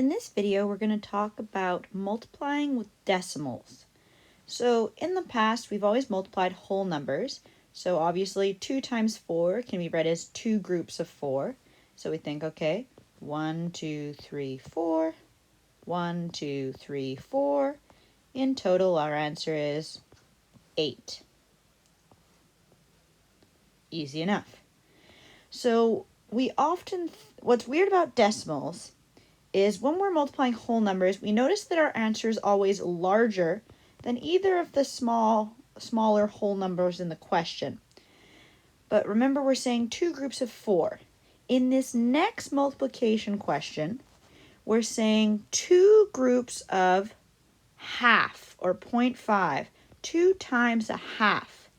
In this video, we're going to talk about multiplying with decimals. So in the past, we've always multiplied whole numbers. So obviously 2 times 4 can be read as 2 groups of 4. So we think, okay, 1, 2, 3, 4, 1, 2, 3, 4. In total, our answer is 8. Easy enough. So what's weird about decimals is when we're multiplying whole numbers, we notice that our answer is always larger than either of the smaller whole numbers in the question. But remember, we're saying 2 groups of 4. In this next multiplication question, we're saying 2 groups of half or 0.5, 2 times a half.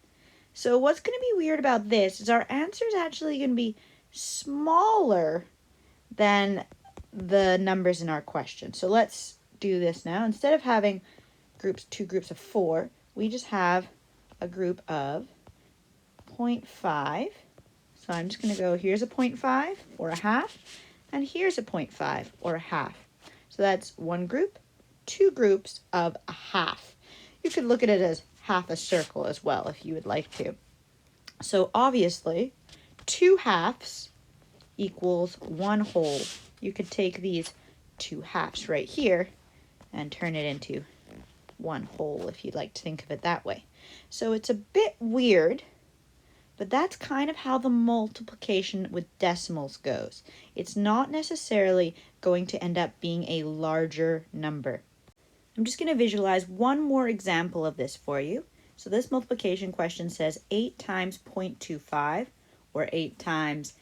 So what's going to be weird about this is our answer is actually going to be smaller than the numbers in our question. So let's do this now. Instead of having 2 groups of 4, we just have a group of 0.5. So I'm just going to go, here's a 0.5 or a half, and here's a 0.5 or a half. So that's one group, 2 groups of a half. You could look at it as half a circle as well if you would like to. So obviously, 2 halves equals 1 whole. You could take these 2 halves right here and turn it into 1 whole if you'd like to think of it that way. So it's a bit weird, but that's kind of how the multiplication with decimals goes. It's not necessarily going to end up being a larger number. I'm just going to visualize one more example of this for you. So this multiplication question says 8 times 0.25 or 8 times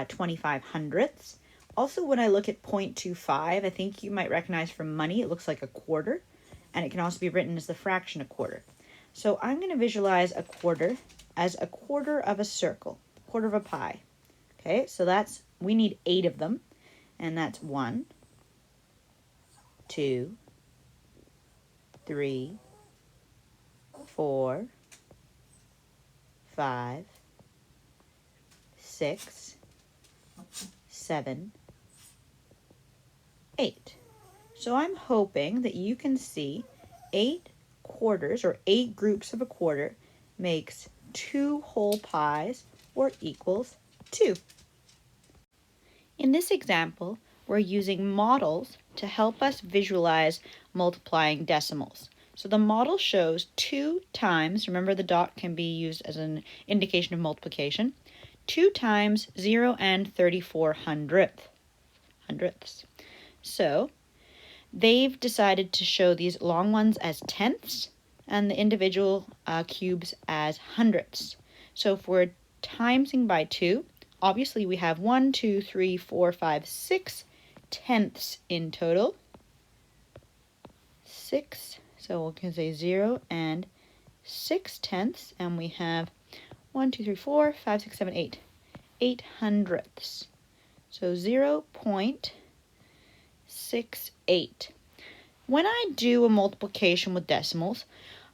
25 hundredths. Also, when I look at 0.25, I think you might recognize from money, it looks like a quarter, and it can also be written as the fraction a quarter. So I'm going to visualize a quarter as a quarter of a circle, quarter of a pie. Okay, so we need 8 of them, and that's 1, 2, 3, 4, 5, 6, 7, 8. So I'm hoping that you can see 8 quarters or 8 groups of a quarter makes 2 whole pies or equals 2. In this example, we're using models to help us visualize multiplying decimals. So the model shows 2 times, remember the dot can be used as an indication of multiplication, 2 times 0 and 34 hundredths. So they've decided to show these long ones as tenths and the individual cubes as hundredths. So if we're timesing by 2, obviously we have 1, 2, 3, 4, 5, 6 tenths in total. 6, so we can say 0 and 6 tenths, and we have 1, 2, 3, 4, 5, 6, 7, 8. 8 hundredths. So 0.68. When I do a multiplication with decimals,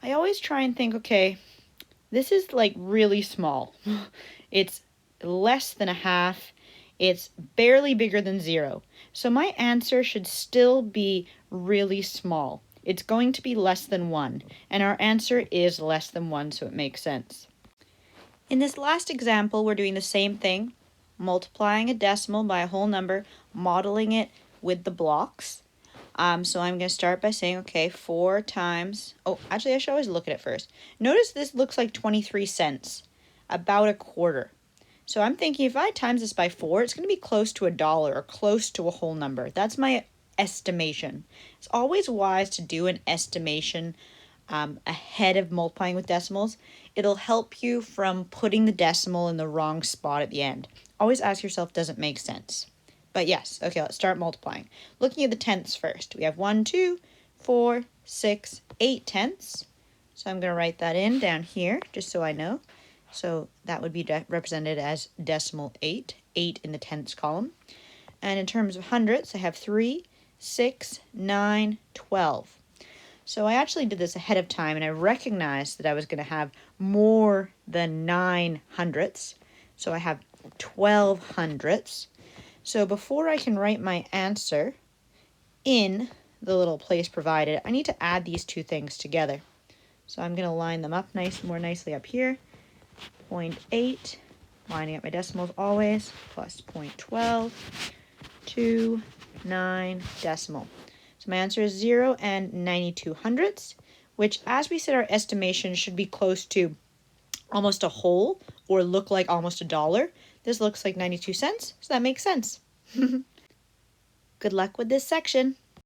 I always try and think, okay, this is like really small. It's less than a half. It's barely bigger than 0. So my answer should still be really small. It's going to be less than 1, and our answer is less than 1, so it makes sense. In this last example, we're doing the same thing, multiplying a decimal by a whole number, modeling it with the blocks. So I'm going to start by saying, okay, 4 times, actually I should always look at it first. Notice this looks like 23 cents, about a quarter. So I'm thinking if I times this by 4, it's going to be close to $1 or close to a whole number. That's my estimation. It's always wise to do an estimation ahead of multiplying with decimals. It'll help you from putting the decimal in the wrong spot at the end. Always ask yourself, does it make sense? But yes, okay, let's start multiplying. Looking at the tenths first. We have 1, 2, 4, 6, 8 tenths. So I'm going to write that in down here, just so I know. So that would be represented as decimal 8, 8 in the tenths column. And in terms of hundredths, I have 3, 6, 9, 12. So I actually did this ahead of time, and I recognized that I was going to have more than 9 hundredths. So I have 12 hundredths. So before I can write my answer, in the little place provided, I need to add these two things together. So I'm going to line them up more nicely up here. 0.8, lining up my decimals always, plus 0.12, 29 decimal. So my answer is 0 and 92 hundredths, which, as we said, our estimation should be close to almost a whole or look like almost a dollar. This looks like 92 cents, so that makes sense. Good luck with this section.